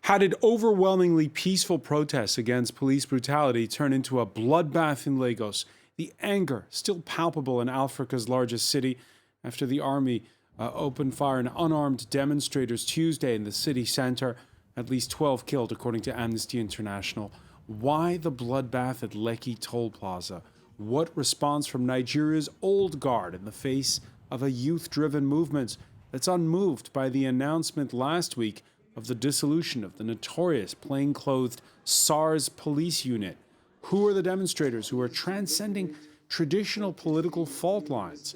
How did overwhelmingly peaceful protests against police brutality turn into a bloodbath in Lagos? The anger still palpable in Africa's largest city after the army opened fire on unarmed demonstrators Tuesday in the city centre. At least 12 killed, according to Amnesty International. Why the bloodbath at Lekki toll plaza? What response from Nigeria's old guard in the face of a youth-driven movement that's unmoved by the announcement last week of the dissolution of the notorious plainclothed SARS police unit? Who are the demonstrators who are transcending traditional political fault lines?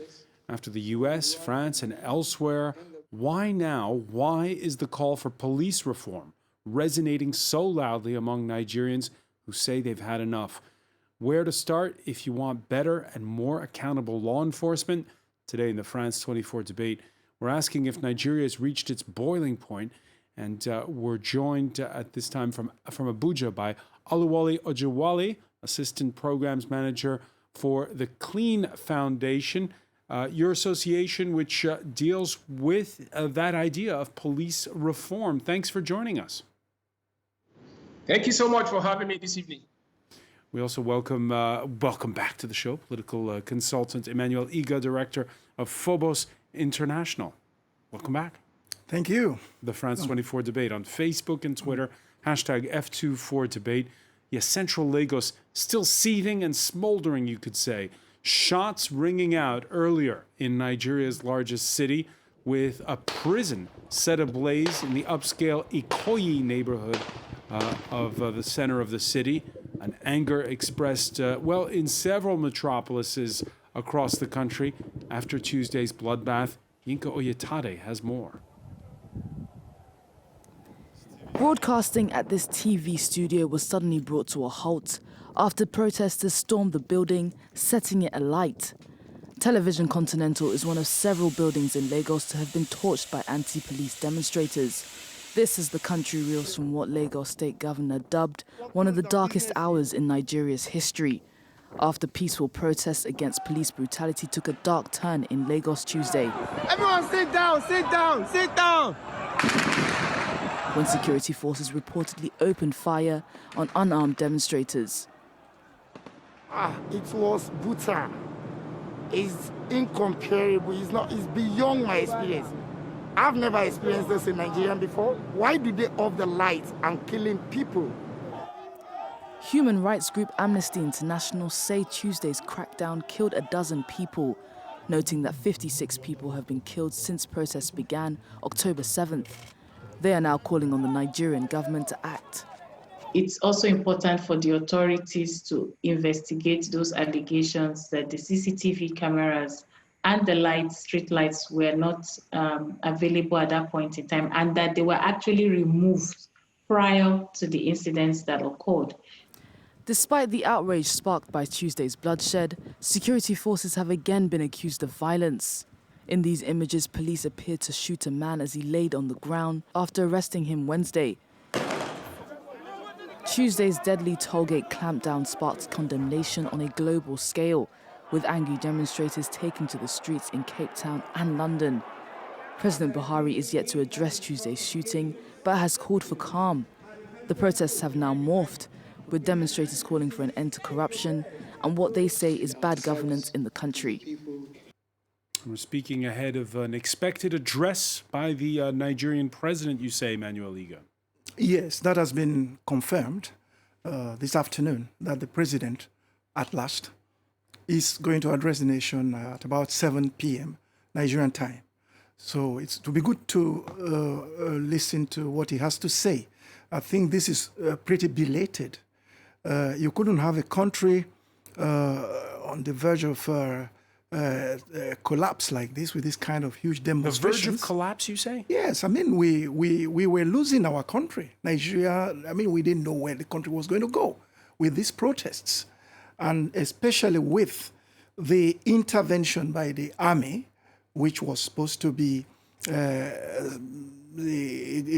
After the US, France, and elsewhere, why now? Why is the call for police reform resonating so loudly among Nigerians who say they've had enough? Where to start if you want better and more accountable law enforcement? Today in the France 24 debate, we're asking if Nigeria has reached its boiling point, and we're joined at this time from Abuja by Oluwole Ojewale, Assistant Programs Manager for the Clean Foundation, your association which deals with that idea of police reform. Thanks for joining us. Thank you so much for having me this evening. We also welcome back to the show, political consultant Emmanuel Iga, director of Phobos International. Welcome back. Thank you. The France 24 debate on Facebook and Twitter, hashtag F24debate. Yes, central Lagos still seething and smoldering, you could say. Shots ringing out earlier in Nigeria's largest city, with a prison set ablaze in the upscale Ikoyi neighborhood of the center of the city. An anger expressed, in several metropolises across the country after Tuesday's bloodbath. Yinka Oyetade has more. Broadcasting at this TV studio was suddenly brought to a halt after protesters stormed the building, setting it alight. Television Continental is one of several buildings in Lagos to have been torched by anti-police demonstrators. This is the country reels from what Lagos State Governor dubbed one of the darkest hours in Nigeria's history, after peaceful protests against police brutality took a dark turn in Lagos Tuesday. Everyone sit down, sit down, sit down! When security forces reportedly opened fire on unarmed demonstrators. It was brutal. It's incomparable. It's beyond my experience. I've never experienced this in Nigeria before. Why do they off the lights and killing people? Human rights group Amnesty International say Tuesday's crackdown killed a dozen people, noting that 56 people have been killed since protests began October 7th. They are now calling on the Nigerian government to act. It's also important for the authorities to investigate those allegations that the CCTV cameras and the street lights were not available at that point in time, and that they were actually removed prior to the incidents that occurred. Despite the outrage sparked by Tuesday's bloodshed, security forces have again been accused of violence. In these images, police appeared to shoot a man as he laid on the ground after arresting him Wednesday. Tuesday's deadly tollgate clampdown sparked condemnation on a global scale, with angry demonstrators taking to the streets in Cape Town and London. President Buhari is yet to address Tuesday's shooting, but has called for calm. The protests have now morphed, with demonstrators calling for an end to corruption and what they say is bad governance in the country. We're speaking ahead of an expected address by the Nigerian president, you say, Emmanuel Iga. Yes, that has been confirmed this afternoon, that the president, at last, is going to address the nation at about 7 p.m. Nigerian time. So it will be good to listen to what he has to say. I think this is pretty belated. You couldn't have a country on the verge of collapse like this, with this kind of huge demonstrations. The verge of collapse, you say? Yes, I mean, we were losing our country. Nigeria, I mean, we didn't know where the country was going to go with these protests. And especially with the intervention by the army, which was supposed to be a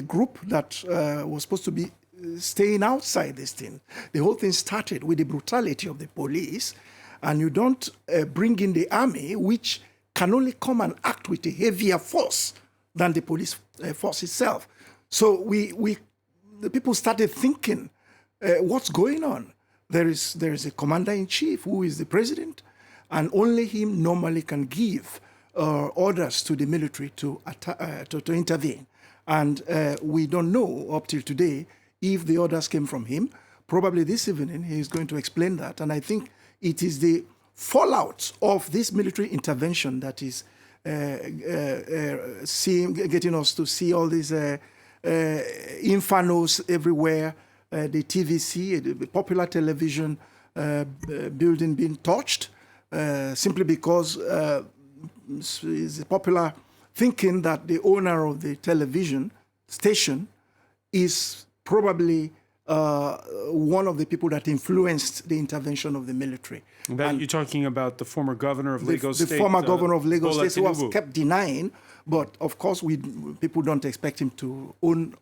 group that was supposed to be staying outside this thing. The whole thing started with the brutality of the police, and you don't bring in the army, which can only come and act with a heavier force than the police force itself. So we the people started thinking, what's going on? There is a commander-in-chief who is the president, and only him normally can give orders to the military to intervene. And we don't know up till today if the orders came from him. Probably this evening he is going to explain that. And I think it is the fallout of this military intervention that is getting us to see all these infernos everywhere, the TVC, the popular television building being touched, simply because it's popular thinking that the owner of the television station is probably one of the people that influenced the intervention of the military. And you're talking about the former governor of Lagos State. The former governor of Lagos Bola State, who was Tinubu. kept denying, but of course people don't expect him to own,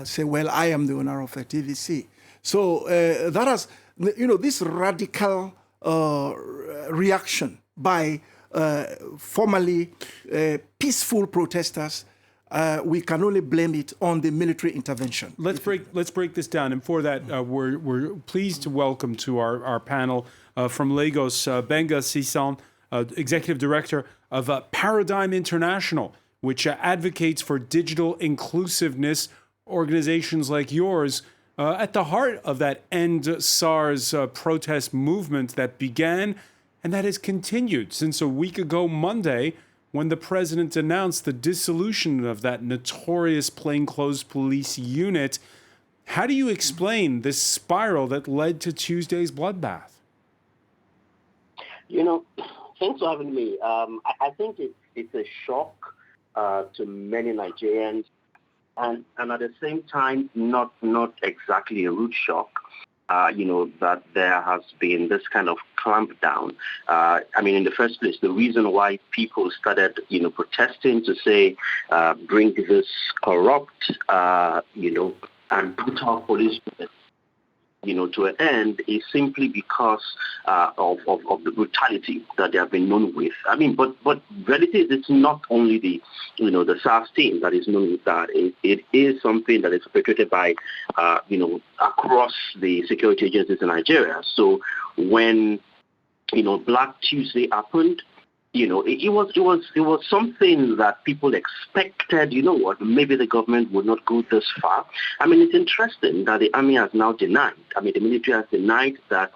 say, well, I am the owner of a TVC. So that has, this radical reaction by formerly peaceful protesters, we can only blame it on the military intervention. Let's break this down, and for that, we're pleased to welcome to our panel from Lagos, Benga Sisan, Executive Director of Paradigm International, which advocates for digital inclusiveness. Organizations like yours at the heart of that End SARS protest movement that began and that has continued since a week ago Monday, when the president announced the dissolution of that notorious plainclothes police unit. How do you explain this spiral that led to Tuesday's bloodbath? Thanks for having me. I think it's a shock to many Nigerians, and at the same time, not exactly a rude shock. That there has been this kind of clampdown. In the first place, the reason why people started, protesting to say, bring this corrupt, and brutal police, to an end is simply because of the brutality that they have been known with. But reality is it's not only the SARS team that is known with that. It is something that is perpetrated by, across the security agencies in Nigeria. So when, Black Tuesday happened, it was something that people expected, maybe the government would not go this far. It's interesting that the army has now denied, the military has denied that,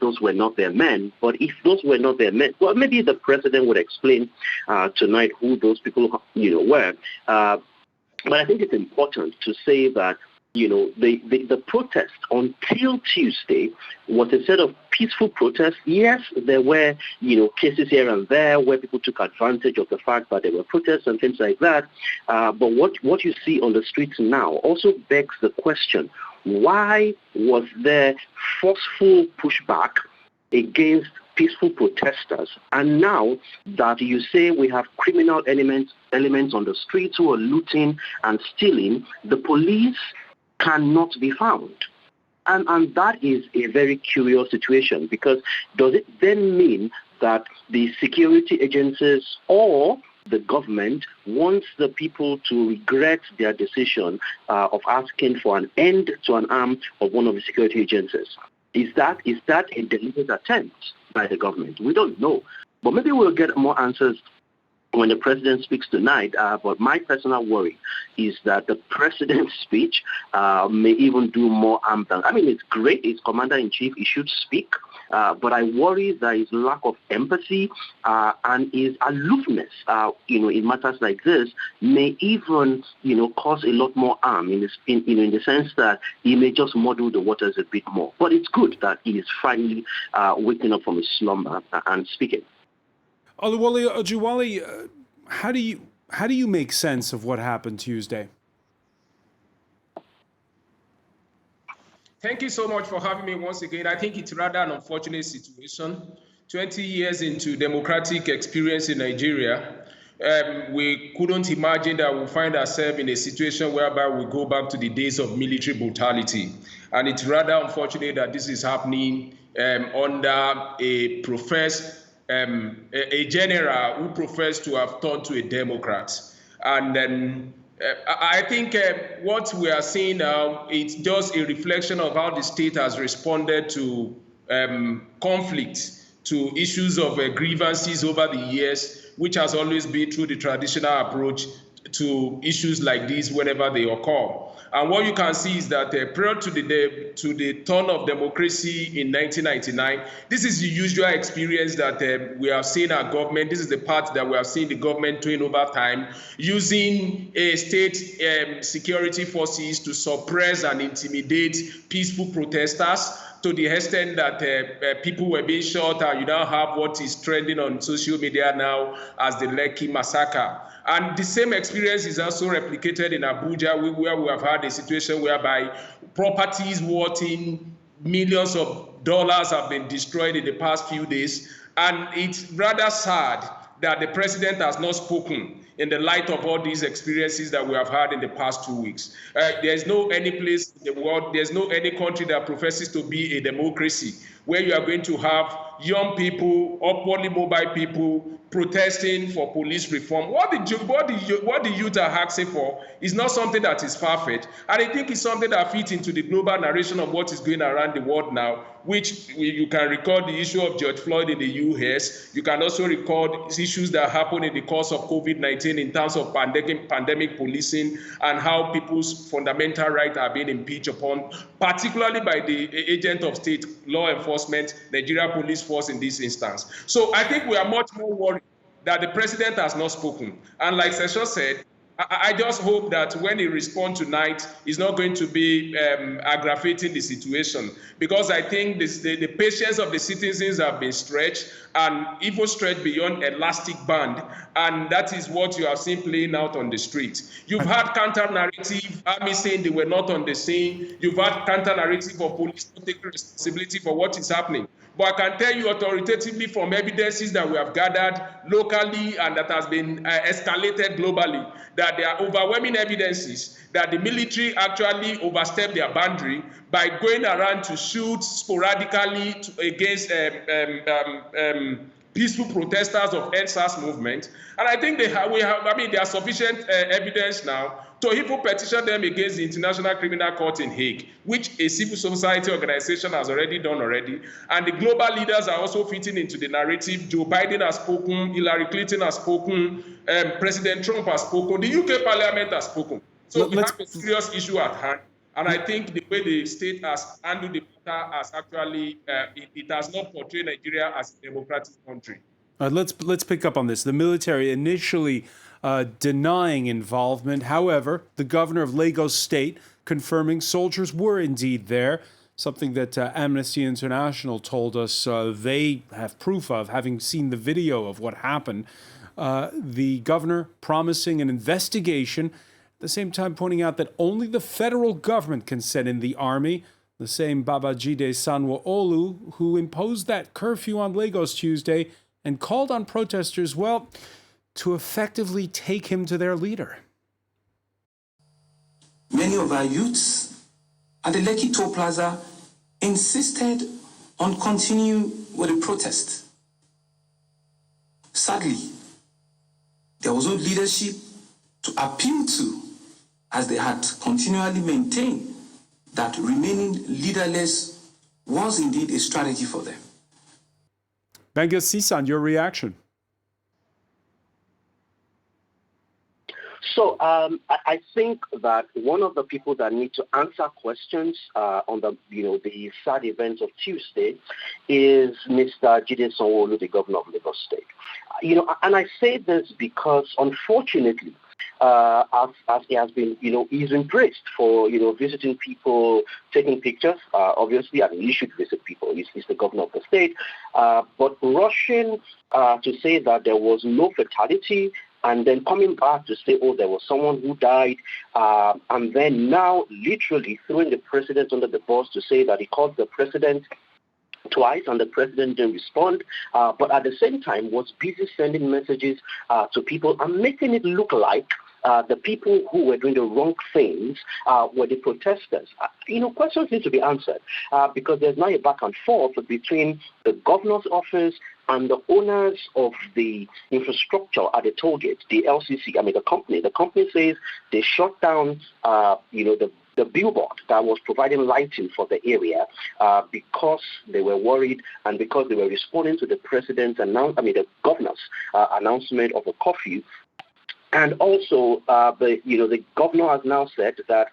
those were not their men. But if those were not their men, well, maybe the president would explain tonight who those people, were. But I think it's important to say that, the protest until Tuesday was a set of peaceful protests. Yes, there were, cases here and there where people took advantage of the fact that there were protests and things like that. But what you see on the streets now also begs the question, why was there forceful pushback against peaceful protesters? And now that you say we have criminal elements on the streets who are looting and stealing, the police cannot be found. And that is a very curious situation, because does it then mean that the security agencies or the government wants the people to regret their decision of asking for an end to an arm of one of the security agencies? Is that a deliberate attempt by the government? We don't know. But maybe we'll get more answers when the president speaks tonight. But my personal worry is that the president's speech may even do more harm than. It's great. It's commander-in-chief. He should speak. But I worry that his lack of empathy and his aloofness, in matters like this, may even, cause a lot more harm in the sense that he may just muddle the waters a bit more. But it's good that he is finally waking up from his slumber and speaking. Oluwole Ojuwale, how do you make sense of what happened Tuesday? Thank you so much for having me once again. I think it's rather an unfortunate situation. 20 years into democratic experience in Nigeria, we couldn't imagine that we'll find ourselves in a situation whereby we go back to the days of military brutality. And it's rather unfortunate that this is happening under a general who professed to have turned to a Democrat. And then I think what we are seeing now, it's just a reflection of how the state has responded to conflict, to issues of grievances over the years, which has always been through the traditional approach to issues like this whenever they occur. And what you can see is that prior to the turn of democracy in 1999, this is the usual experience that we have seen our government. This is the part that we have seen the government doing over time, using state security forces to suppress and intimidate peaceful protesters, to the extent that people were being shot, and you now have what is trending on social media now as the Lekki massacre. And the same experience is also replicated in Abuja, where we have had a situation whereby properties worth in millions of dollars have been destroyed in the past few days. And it's rather sad that the president has not spoken in the light of all these experiences that we have had in the past 2 weeks. There's no any place in the world, there's no any country that professes to be a democracy where you are going to have young people, upwardly mobile people, protesting for police reform. What the youth are asking for is not something that is far-fetched. And I think it's something that fits into the global narration of what is going around the world now, which you can recall the issue of George Floyd in the US. You can also recall issues that happened in the course of COVID-19 in terms of pandemic policing and how people's fundamental rights are being impeached upon, particularly by the agent of state, law enforcement, Nigeria Police Force in this instance. So I think we are much more worried that the president has not spoken. And like Session said, I just hope that when he responds tonight, he's not going to be aggravating the situation, because I think the patience of the citizens have been stretched, and even stretched beyond elastic band, and that is what you have seen playing out on the street. You've had counter-narrative, army saying they were not on the scene. You've had counter-narrative for police not taking responsibility for what is happening. But I can tell you authoritatively from evidences that we have gathered locally and that has been escalated globally, that there are overwhelming evidences that the military actually overstepped their boundary by going around to shoot sporadically against peaceful protesters of SARS movement. And I think there are sufficient evidence now to even petition them against the International Criminal Court in Hague, which a civil society organization has already done already. And the global leaders are also fitting into the narrative. Joe Biden has spoken, Hillary Clinton has spoken, President Trump has spoken, the UK Parliament has spoken. So we have a serious issue at hand. And I think the way the state has handled the matter has actually, it has not portrayed Nigeria as a democratic country. Let's pick up on this. The military initially denying involvement. However, the governor of Lagos State confirming soldiers were indeed there, something that Amnesty International told us they have proof of, having seen the video of what happened. The governor promising an investigation, at the same time pointing out that only the federal government can send in the army. The same Babajide Sanwo-Olu who imposed that curfew on Lagos Tuesday and called on protesters, well, to effectively take him to their leader. Many of our youths at the Lekki toll plaza insisted on continuing with the protest. Sadly, there was no leadership to appeal to, as they had continually maintained that remaining leaderless was indeed a strategy for them. Benga Sisan, your reaction? So I think that one of the people that need to answer questions on the sad events of Tuesday is Mr. Jide Sanwo-Olu, the governor of Lagos State. And I say this because, unfortunately, as he has been, he's been praised for, visiting people, taking pictures. Obviously, and he should visit people. He's the governor of the state. But rushing to say that there was no fatality, and then coming back to say, there was someone who died, and then now literally throwing the president under the bus to say that he called the president twice and the president didn't respond, but at the same time was busy sending messages to people and making it look like the people who were doing the wrong things were the protesters. Questions need to be answered because there's now a back and forth between the governor's office and the owners of the infrastructure at the toll gate, the LCC, the company. The company says they shut down, the billboard that was providing lighting for the area because they were worried and because they were responding to the president's the governor's announcement of a curfew. And also, the governor has now said that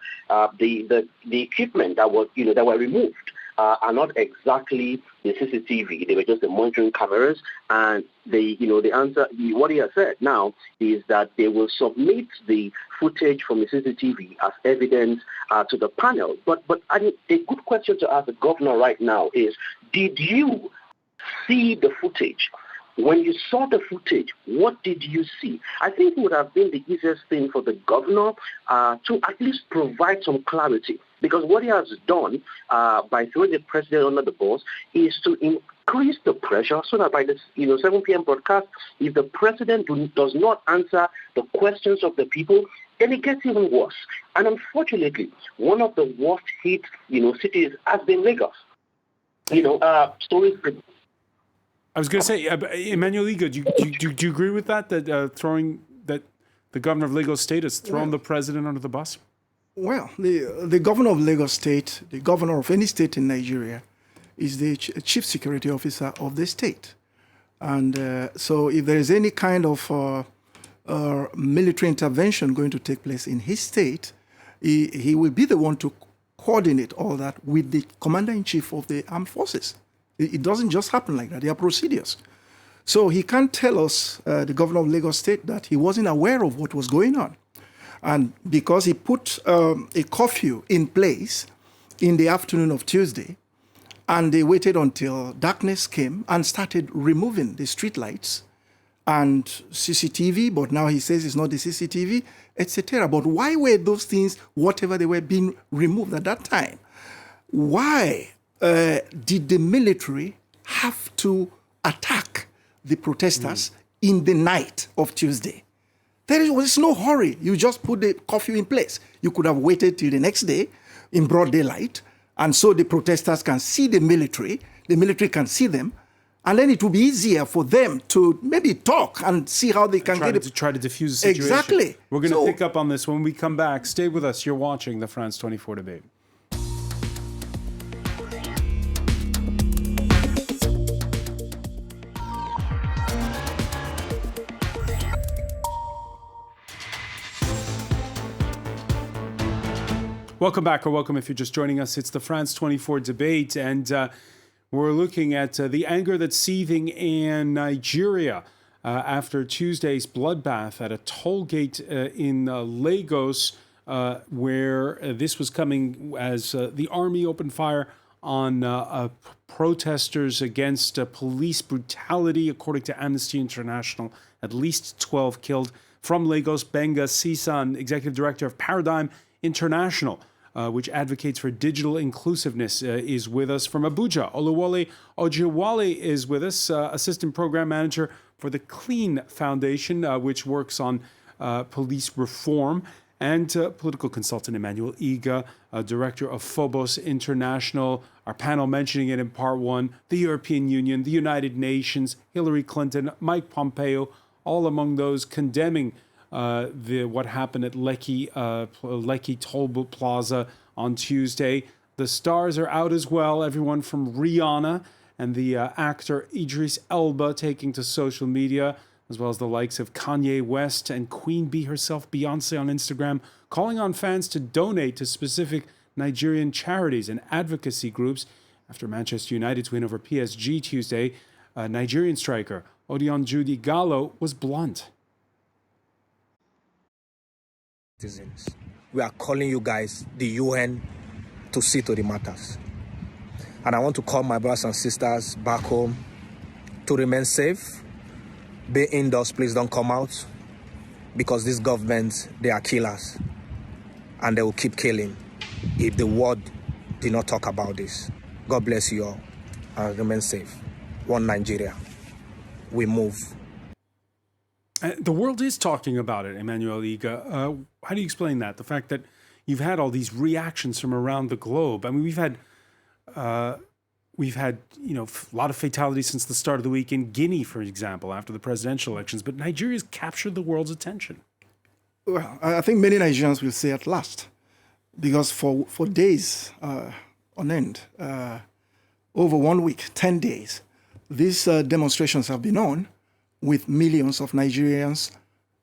the equipment that were removed are not exactly the CCTV. They were just the monitoring cameras. And the answer, what he has said now is that they will submit the footage from the CCTV as evidence to the panel. But a good question to ask the governor right now is, did you see the footage? When you saw the footage, what did you see? I think it would have been the easiest thing for the governor to at least provide some clarity. Because what he has done by throwing the president under the bus is to increase the pressure so that by the 7 p.m. broadcast, if the president does not answer the questions of the people, then it gets even worse. And unfortunately, one of the worst hit cities has been Lagos. Stories. I was going to say, Emmanuel Iga, do you agree with that? That the governor of Lagos State has thrown the president under the bus? Well, the governor of Lagos State, the governor of any state in Nigeria, is the chief security officer of the state. And so if there is any kind of military intervention going to take place in his state, he will be the one to coordinate all that with the commander-in-chief of the armed forces. It doesn't just happen like that. There are procedures. So he can't tell us, the governor of Lagos State, that he wasn't aware of what was going on. And because he put a curfew in place in the afternoon of Tuesday, and they waited until darkness came and started removing the streetlights and CCTV, but now he says it's not the CCTV, etc. But why were those things, whatever they were, being removed at that time? Why did the military have to attack the protesters in the night of Tuesday? There was no hurry. You just put the curfew in place. You could have waited till the next day in broad daylight, and so the protesters can see the military can see them, and then it will be easier for them to maybe talk and see how they can try to diffuse the situation. Exactly. We're going to pick up on this when we come back. Stay with us. You're watching the France 24 debate. Welcome back, or welcome if you're just joining us. It's the France 24 debate, and we're looking at the anger that's seething in Nigeria after Tuesday's bloodbath at a toll gate in Lagos, where this was coming as the army opened fire on protesters against police brutality. According to Amnesty International, at least 12 killed. From Lagos, Benga Sisan, executive director of Paradigm International, which advocates for digital inclusiveness, is with us. From Abuja, Oluwole Ojewale is with us, assistant program manager for the Clean Foundation, which works on police reform, and political consultant Emmanuel Iga, director of Phobos International. Our panel mentioning it in part one: the European Union, the United Nations, Hillary Clinton, Mike Pompeo, all among those condemning what happened at Lekki Toll Plaza on Tuesday. The stars are out as well. Everyone from Rihanna and the actor Idris Elba taking to social media, as well as the likes of Kanye West and Queen Bee herself, Beyonce, on Instagram, calling on fans to donate to specific Nigerian charities and advocacy groups. After Manchester United's win over PSG Tuesday, Nigerian striker Odionjude Gallo was blunt. Citizens, we are calling you guys, the UN, to see to the matters. And I want to call my brothers and sisters back home to remain safe. Be indoors, please don't come out, because these governments, they are killers, and they will keep killing if the world did not talk about this. God bless you all, and remain safe. One Nigeria. We move. The world is talking about it, Emmanuel Iga. How do you explain that? The fact that you've had all these reactions from around the globe. I mean, we've had a lot of fatalities since the start of the week in Guinea, for example, after the presidential elections. But Nigeria's captured the world's attention. Well, I think many Nigerians will say at last, because for days on end, over 1 week, 10 days, these demonstrations have been on, with millions of Nigerians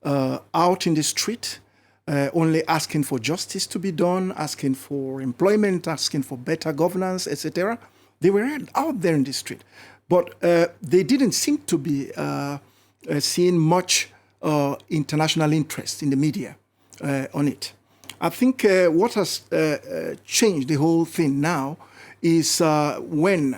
out in the street, only asking for justice to be done, asking for employment, asking for better governance, etc. They were out there in the street. But they didn't seem to be seeing much international interest in the media on it. I think what has changed the whole thing now is when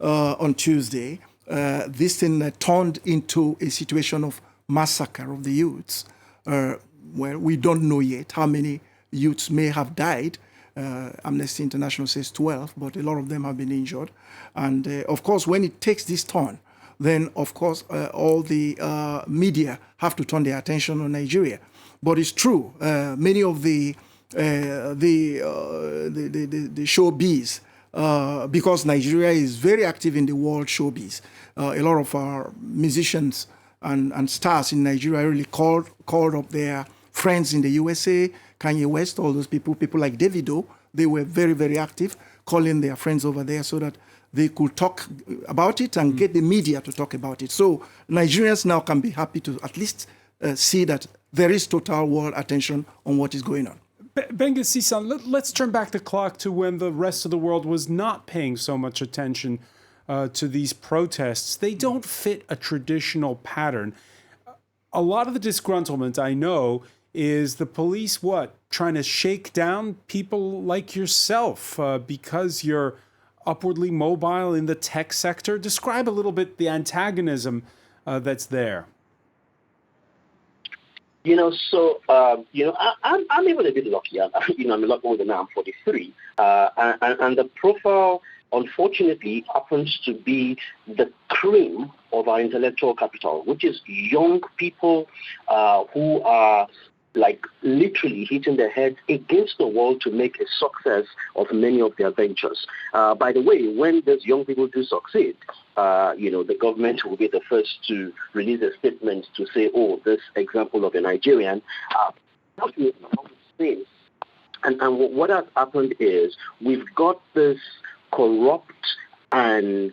on Tuesday, this thing turned into a situation of massacre of the youths, where we don't know yet how many youths may have died. Amnesty International says 12, but a lot of them have been injured. And of course, when it takes this turn, then of course all the media have to turn their attention on Nigeria. But it's true, many of the showbiz, because Nigeria is very active in the world showbiz. A lot of our musicians and stars in Nigeria really called up their friends in the USA, Kanye West, all those people like Davido. They were very, very active, calling their friends over there so that they could talk about it and get the media to talk about it. So Nigerians now can be happy to at least see that there is total world attention on what is going on. Benga Sisan, let's turn back the clock to when the rest of the world was not paying so much attention to these protests. They don't fit a traditional pattern. A lot of the disgruntlement, I know, is the police, trying to shake down people like yourself because you're upwardly mobile in the tech sector? Describe a little bit the antagonism that's there. I'm even a bit lucky. I'm a lot older now. I'm 43. And the profile, unfortunately, happens to be the cream of our intellectual capital, which is young people who are literally hitting their heads against the wall to make a success of many of their ventures. By the way, when those young people do succeed, the government will be the first to release a statement to say, this example of a Nigerian. And what has happened is we've got this corrupt and,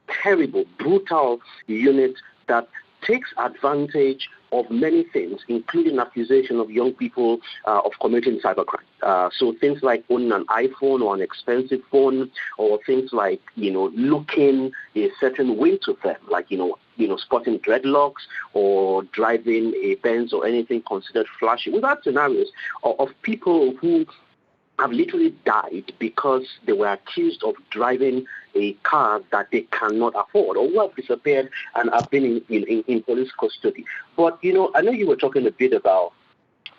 terrible, brutal unit that takes advantage of many things, including accusation of young people of committing cybercrime. So things like owning an iPhone or an expensive phone, or things like, looking a certain way to them, like, sporting dreadlocks or driving a Benz or anything considered flashy. We've had scenarios of people who have literally died because they were accused of driving a car that they cannot afford, or who have disappeared and have been in police custody. But, I know you were talking a bit about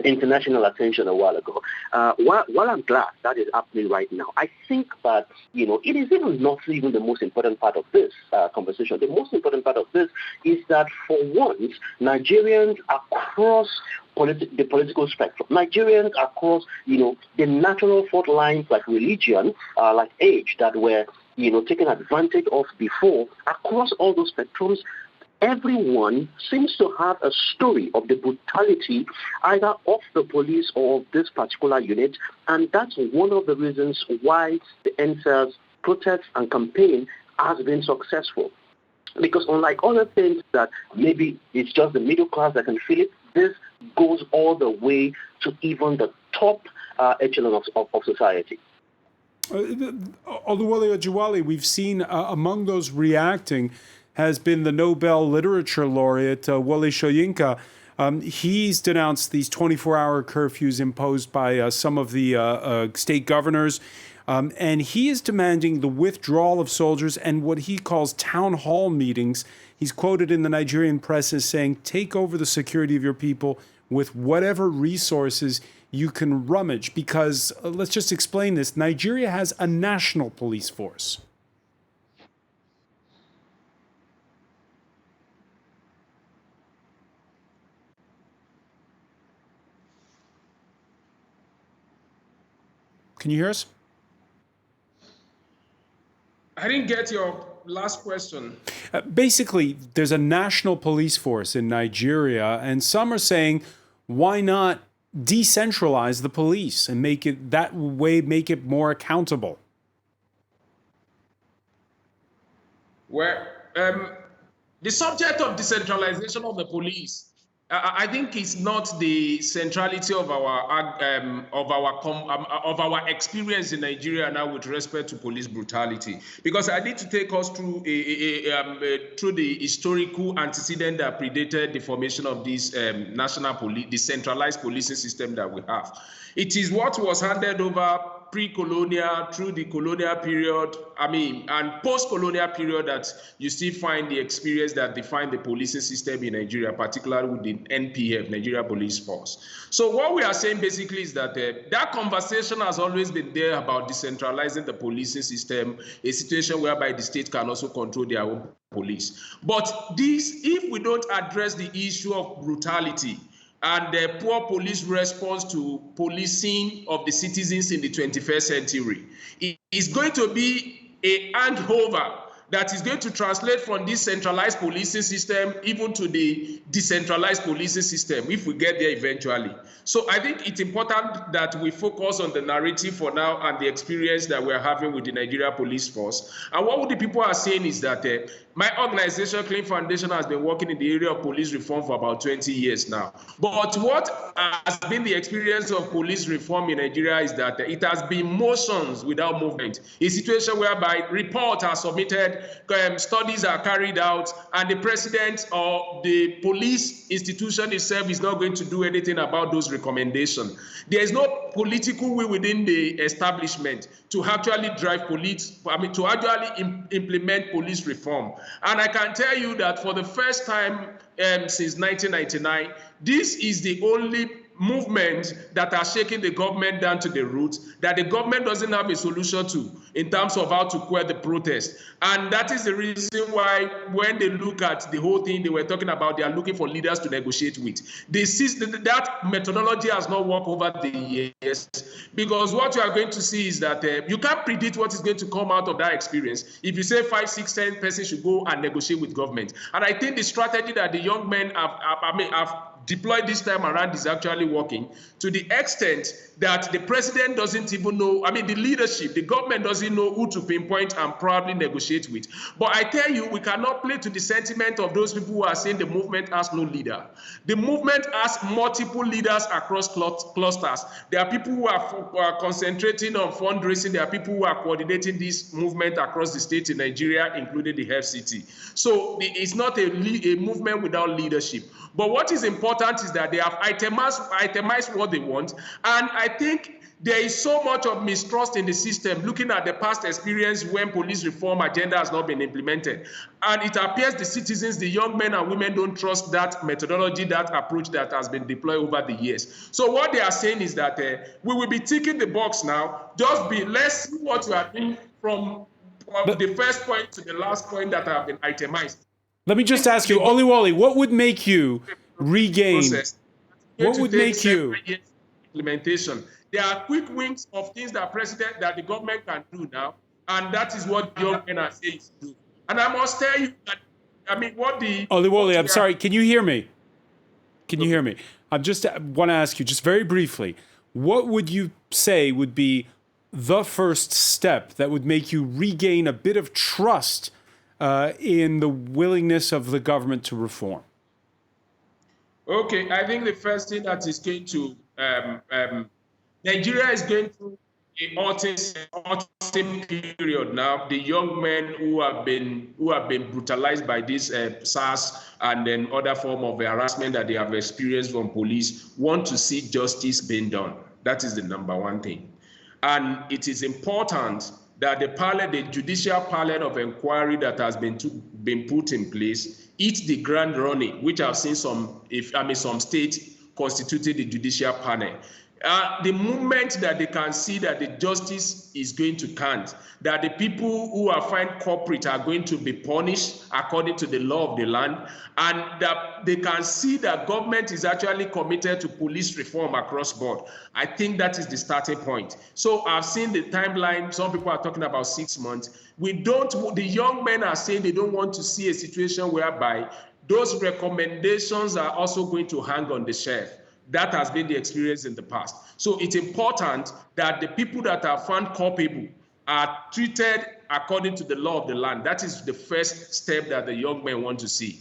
international attention a while ago. While I'm glad that is happening right now, I think that, it is not even the most important part of this conversation. The most important part of this is that for once, Nigerians across the political spectrum, Nigerians across, the natural fault lines like religion, like age that were, taken advantage of before, across all those spectrums, everyone seems to have a story of the brutality either of the police or of this particular unit, and that's one of the reasons why the NSAS protest and campaign has been successful. Because unlike other things that maybe it's just the middle class that can feel it, this goes all the way to even the top echelon of society. Oluwole Ojuwale, we've seen among those reacting has been the Nobel Literature Laureate, Wole Soyinka. He's denounced these 24-hour curfews imposed by some of the state governors, and he is demanding the withdrawal of soldiers and what he calls town hall meetings. He's quoted in the Nigerian press as saying, take over the security of your people with whatever resources you can rummage, because let's just explain this. Nigeria has a national police force. Can you hear us? I didn't get your last question. Basically, there's a national police force in Nigeria, and some are saying, why not decentralize the police and make it that way, make it more accountable? Well, the subject of decentralization of the police, I think, is not the centrality of our experience in Nigeria now with respect to police brutality, because I need to take us through through the historical antecedent that predated the formation of this national police, the centralized policing system that we have. It is what was handed over pre-colonial, through the colonial period, and post-colonial period, that you still find the experience that defined the policing system in Nigeria, particularly with the NPF, Nigeria Police Force. So what we are saying basically is that that conversation has always been there about decentralizing the policing system, a situation whereby the state can also control their own police. But this, if we don't address the issue of brutality and the poor police response to policing of the citizens in the 21st century, it is going to be a handover that is going to translate from this centralized policing system even to the decentralized policing system, if we get there eventually. So I think it's important that we focus on the narrative for now and the experience that we're having with the Nigeria Police Force. And what the people are saying is that my organization, Clean Foundation, has been working in the area of police reform for about 20 years now. But what has been the experience of police reform in Nigeria is that it has been motions without movement, a situation whereby reports are submitted, studies are carried out, and the president or the police institution itself is not going to do anything about those recommendations. There is no political will within the establishment to actually drive police, to actually implement police reform. And I can tell you that for the first time since 1999, this is the only movement that are shaking the government down to the roots, that the government doesn't have a solution to in terms of how to quell the protest. And that is the reason why when they look at the whole thing, they were talking about they are looking for leaders to negotiate with. That methodology has not worked over the years, because what you are going to see is that you can't predict what is going to come out of that experience. If you say 5, 6, 10 persons should go and negotiate with government. And I think the strategy that the young men have deployed this time around is actually working, to the extent that the president doesn't even know, the leadership, the government doesn't know who to pinpoint and probably negotiate with. But I tell you, we cannot play to the sentiment of those people who are saying the movement has no leader. The movement has multiple leaders across clusters. There are people who are concentrating on fundraising. There are people who are coordinating this movement across the state in Nigeria, including the FCT. So it's not a movement without leadership. But what is important is that they have itemized what they want. And I think there is so much of mistrust in the system, looking at the past experience when police reform agenda has not been implemented. And it appears the citizens, the young men and women, don't trust that methodology, that approach that has been deployed over the years. So what they are saying is that we will be ticking the box now. Let's see what you are doing from the first point to the last point that have been itemized. Let me just ask you, Oliwole, what would make you regain? What would make you? Implementation. There are quick wins of things that the government can do now, and that is what the young men are saying to do. And I must tell you that, Oliwole, I'm sorry, can you hear me? Can you hear me? I just want to ask you, just very briefly, what would you say would be the first step that would make you regain a bit of trust in the willingness of the government to reform? Okay, I think the first thing that is going to Nigeria is going through an autumn period now. The young men who have been brutalized by this SARS and then other form of harassment that they have experienced from police want to see justice being done. That is the number one thing, and it is important that the judicial panel of inquiry that has been put in place hit the ground running, which I've seen some states constituted the judicial panel. The moment that they can see that the justice is going to count, that the people who are found culprit are going to be punished according to the law of the land, and that they can see that government is actually committed to police reform across board, I think that is the starting point. So I've seen the timeline. Some people are talking about 6 months. The young men are saying they don't want to see a situation whereby those recommendations are also going to hang on the shelf. That has been the experience in the past. So it's important that the people that are found culpable are treated according to the law of the land. That is the first step that the young men want to see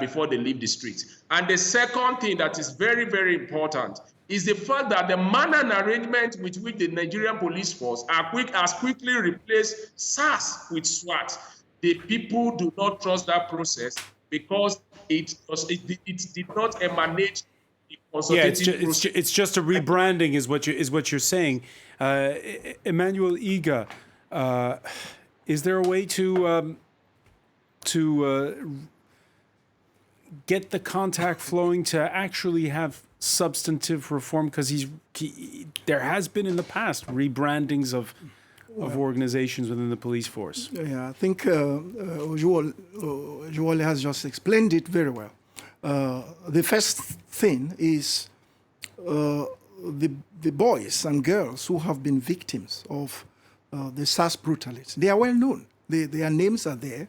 before they leave the streets. And the second thing that is very, very important is the fact that the manner and arrangement with which the Nigerian police force has quickly replaced SARS with SWAT. The people do not trust that process because it did not emanate. Yeah, it's just a rebranding, is what you're saying. Emmanuel Iga, is there a way to get the contact flowing to actually have substantive reform? Because there has been in the past rebrandings of organizations within the police force. Yeah, I think Ojwole has just explained it very well. The first thing is the boys and girls who have been victims of the SARS brutality. They are well known. Their names are there,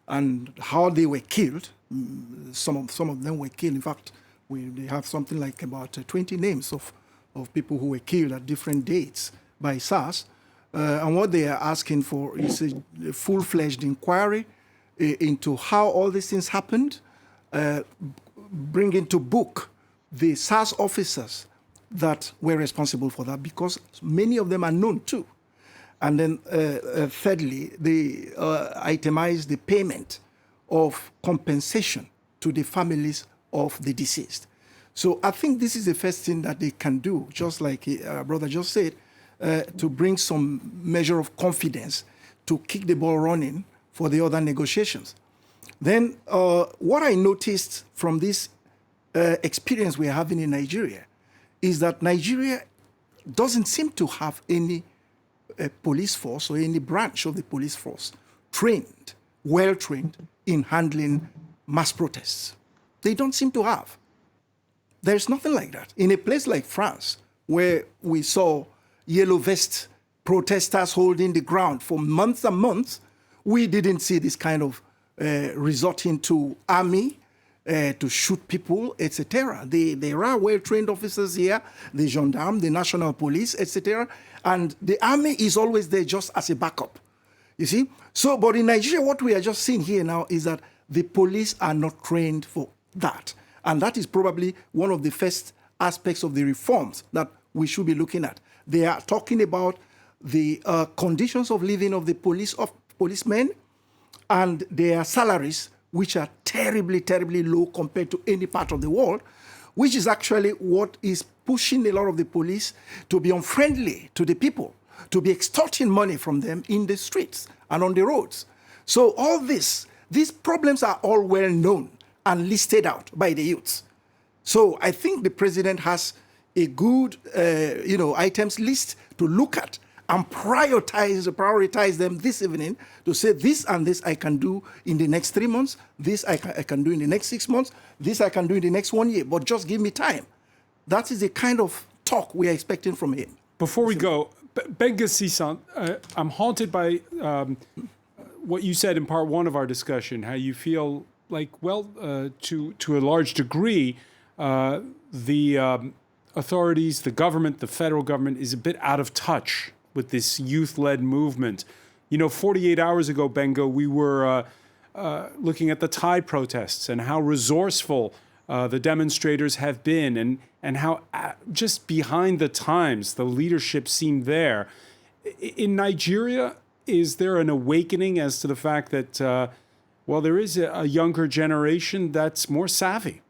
and how they were killed. Some of them were killed. In fact, they have something like about 20 names of people who were killed at different dates by SARS. And what they are asking for is a full-fledged inquiry into how all these things happened. Bring into book the SARS officers that were responsible for that, because many of them are known too. And then thirdly, they itemize the payment of compensation to the families of the deceased. So I think this is the first thing that they can do, just like our brother just said, to bring some measure of confidence to kick the ball running for the other negotiations. Then what I noticed from this experience we're having in Nigeria is that Nigeria doesn't seem to have any police force or any branch of the police force well-trained in handling mass protests. They don't seem to have. There's nothing like that. In a place like France, where we saw yellow vest protesters holding the ground for months and months, we didn't see this kind of resorting to army to shoot people, etc. There are well-trained officers here, the gendarme, the national police, etc. And the army is always there just as a backup. You see? So, but in Nigeria, what we are just seeing here now is that the police are not trained for that. And that is probably one of the first aspects of the reforms that we should be looking at. They are talking about the conditions of living of the policemen and their salaries, which are terribly, terribly low compared to any part of the world, which is actually what is pushing a lot of the police to be unfriendly to the people, to be extorting money from them in the streets and on the roads. So all these problems are all well known and listed out by the youths. So I think the president has a good, items list to look at and prioritize them this evening to say this and this I can do in the next 3 months, this I can do in the next 6 months, this I can do in the next 1 year, but just give me time. That is the kind of talk we are expecting from him. Before we go, Benga Sisan, I'm haunted by what you said in part one of our discussion, how you feel like, to a large degree, the authorities, the government, the federal government is a bit out of touch with this youth-led movement. 48 hours ago, Benga, we were looking at the Thai protests and how resourceful the demonstrators have been and how just behind the times the leadership seemed there. In Nigeria, is there an awakening as to the fact that, there is a younger generation that's more savvy?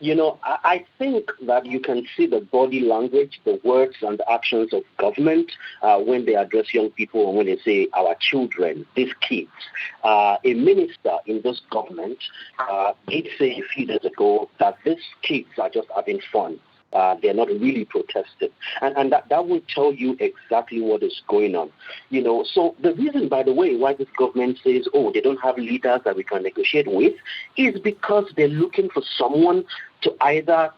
I think that you can see the body language, the words and the actions of government when they address young people and when they say our children, these kids. A minister in this government did say a few days ago that these kids are just having fun. they're not really protesting. And that will tell you exactly what is going on. So the reason, by the way, why this government says, oh, they don't have leaders that we can negotiate with is because they're looking for someone to either,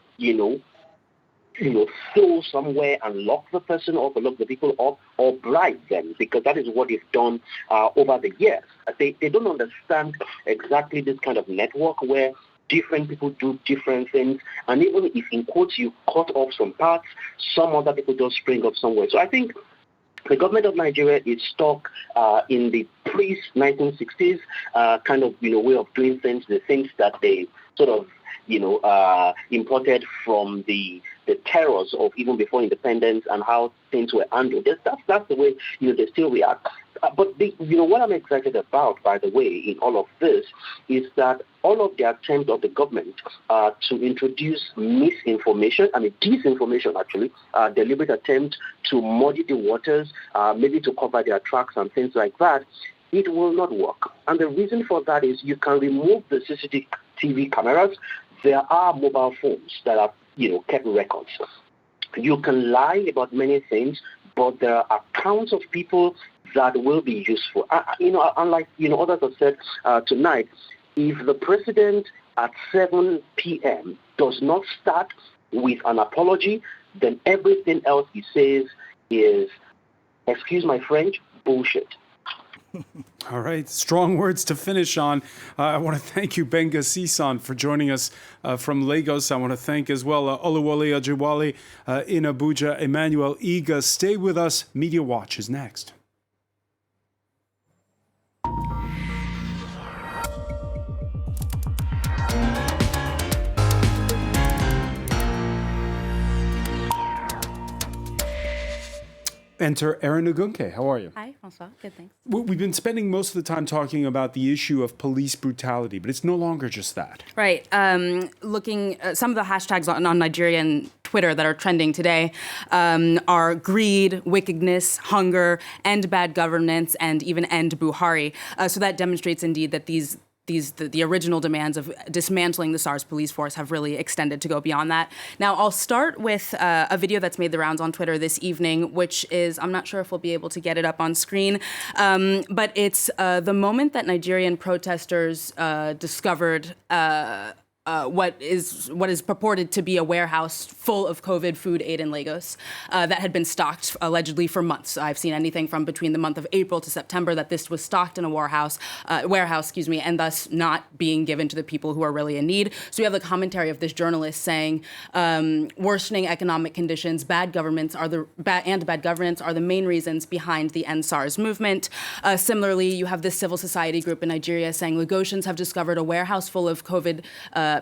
throw somewhere and lock the person up or lock the people up or bribe them, because that is what they've done over the years. They don't understand exactly this kind of network where different people do different things, and even if in quotes you cut off some parts, some other people just spring up somewhere. So I think the government of Nigeria is stuck in the pre-1960s kind of way of doing things, the things that they sort of imported from the terrors of even before independence and how things were handled. That's the way they still react. But what I'm excited about, by the way, in all of this is that all of the attempts of the government to introduce misinformation, disinformation actually, deliberate attempt to muddy the waters, maybe to cover their tracks and things like that, it will not work. And the reason for that is you can remove the CCTV cameras. There are mobile phones that have, kept records. You can lie about many things, but there are accounts of people that will be useful. Unlike others have said tonight, if the president at 7 p.m. does not start with an apology, then everything else he says is, excuse my French, bullshit. All right, strong words to finish on. I want to thank you, Benga Sisan, for joining us from Lagos. I want to thank as well Oluwole Ajewale in Abuja, Emmanuel Iga. Stay with us. Media Watch is next. Enter Erin Ogunke. How are you? Hi, Francois. Good, thanks. We've been spending most of the time talking about the issue of police brutality, but it's no longer just that. Right. Looking at some of the hashtags on Nigerian Twitter that are trending today are greed, wickedness, hunger, end bad governance, and even end Buhari. So that demonstrates indeed that the original demands of dismantling the SARS police force have really extended to go beyond that. Now, I'll start with a video that's made the rounds on Twitter this evening, which is, I'm not sure if we'll be able to get it up on screen, but it's the moment that Nigerian protesters discovered what is purported to be a warehouse full of COVID food aid in Lagos that had been stocked allegedly for months. I've seen anything from between the month of April to September that this was stocked in a warehouse, and thus not being given to the people who are really in need. So we have the commentary of this journalist saying, worsening economic conditions, bad governance are the main reasons behind the End SARS movement. Similarly, you have this civil society group in Nigeria saying Lagosians have discovered a warehouse full of COVID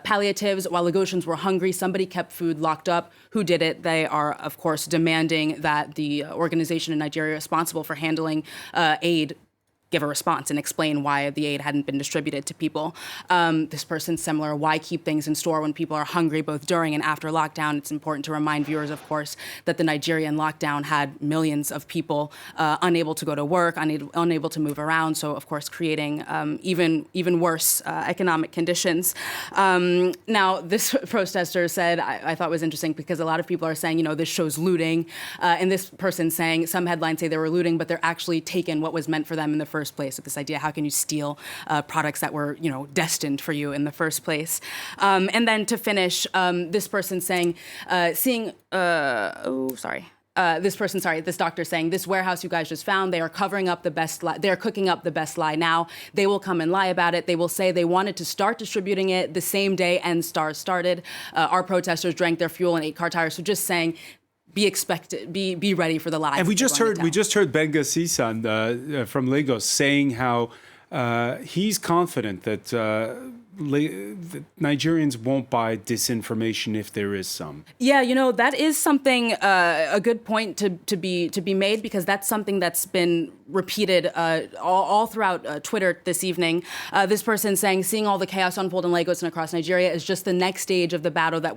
palliatives. While Lagosians were hungry, somebody kept food locked up. Who did it? They are, of course, demanding that the organization in Nigeria responsible for handling aid give a response and explain why the aid hadn't been distributed to people. This person's similar. Why keep things in store when people are hungry both during and after lockdown? It's important to remind viewers, of course, that the Nigerian lockdown had millions of people unable to go to work, unable to move around. So, of course, creating even worse economic conditions. Now, this protester said, I thought was interesting because a lot of people are saying, this shows looting. And this person saying some headlines say they were looting, but they're actually taken what was meant for them in the first place. With this idea, how can you steal products that were, destined for you in the first place? And then to finish, this person saying, this doctor saying, this warehouse you guys just found, they are covering up the best lie. They're cooking up the best lie now. They will come and lie about it. They will say they wanted to start distributing it the same day End SARS started. Our protesters drank their fuel and ate car tires. So just saying, be ready for the lies. And we just heard Benga Sisan from Lagos saying how he's confident that Nigerians won't buy disinformation if there is some. Yeah, that is something a good point to be made, because that's something that's been repeated all throughout Twitter this evening. This person saying, seeing all the chaos unfold in Lagos and across Nigeria is just the next stage of the battle that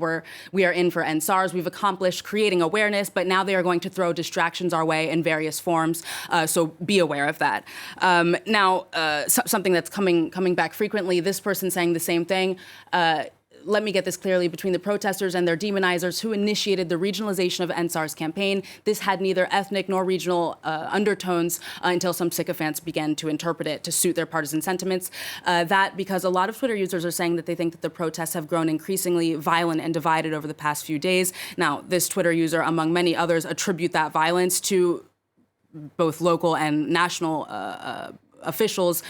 we are in for End SARS. We've accomplished creating awareness, but now they are going to throw distractions our way in various forms. So be aware of that. Now, something that's coming back frequently. This person saying the same thing. let me get this clearly, between the protesters and their demonizers who initiated the regionalization of End SARS campaign. This had neither ethnic nor regional undertones until some sycophants began to interpret it to suit their partisan sentiments. That because a lot of Twitter users are saying that they think that the protests have grown increasingly violent and divided over the past few days. Now, this Twitter user, among many others, attribute that violence to both local and national officials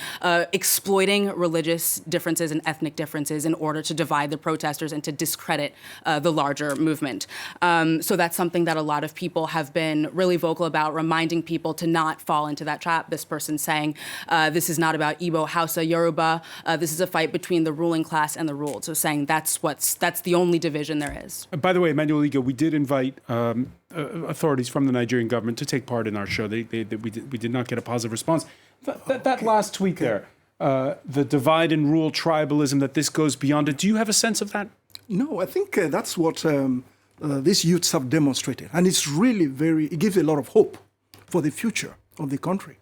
exploiting religious differences and ethnic differences in order to divide the protesters and to discredit the larger movement. So that's something that a lot of people have been really vocal about, reminding people to not fall into that trap. This person saying, this is not about Igbo, Hausa, Yoruba. This is a fight between the ruling class and the ruled. So saying that's the only division there is. By the way, Emmanuel Iga, we did invite authorities from the Nigerian government to take part in our show. We did not get a positive response. That last tweet there, the divide and rule tribalism, that this goes beyond it. Do you have a sense of that? No, I think that's what these youths have demonstrated. And it's really it gives a lot of hope for the future of the country.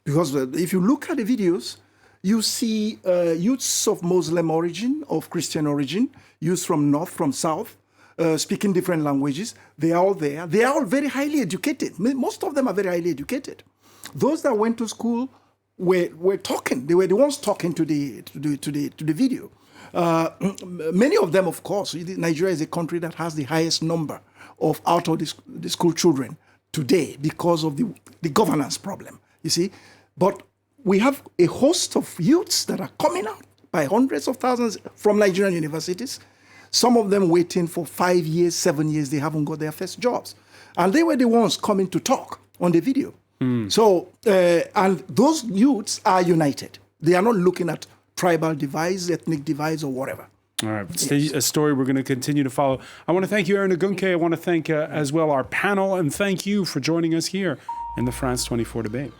Because if you look at the videos, you see youths of Muslim origin, of Christian origin, youths from north, from south, speaking different languages. They are all there. They are all very highly educated. Most of them are very highly educated. Those that went to school were talking. They were the ones talking to the video. Many of them, of course, Nigeria is a country that has the highest number of out of the school children today because of the governance problem, you see. But we have a host of youths that are coming out by hundreds of thousands from Nigerian universities. Some of them waiting for 5 years, 7 years, they haven't got their first jobs. And they were the ones coming to talk on the video. So, and those youths are united. They are not looking at tribal divides, ethnic divides, or whatever. All right, it's a story we're going to continue to follow. I want to thank you, Aaron Agunke. I want to thank as well our panel, and thank you for joining us here in the France 24 debate.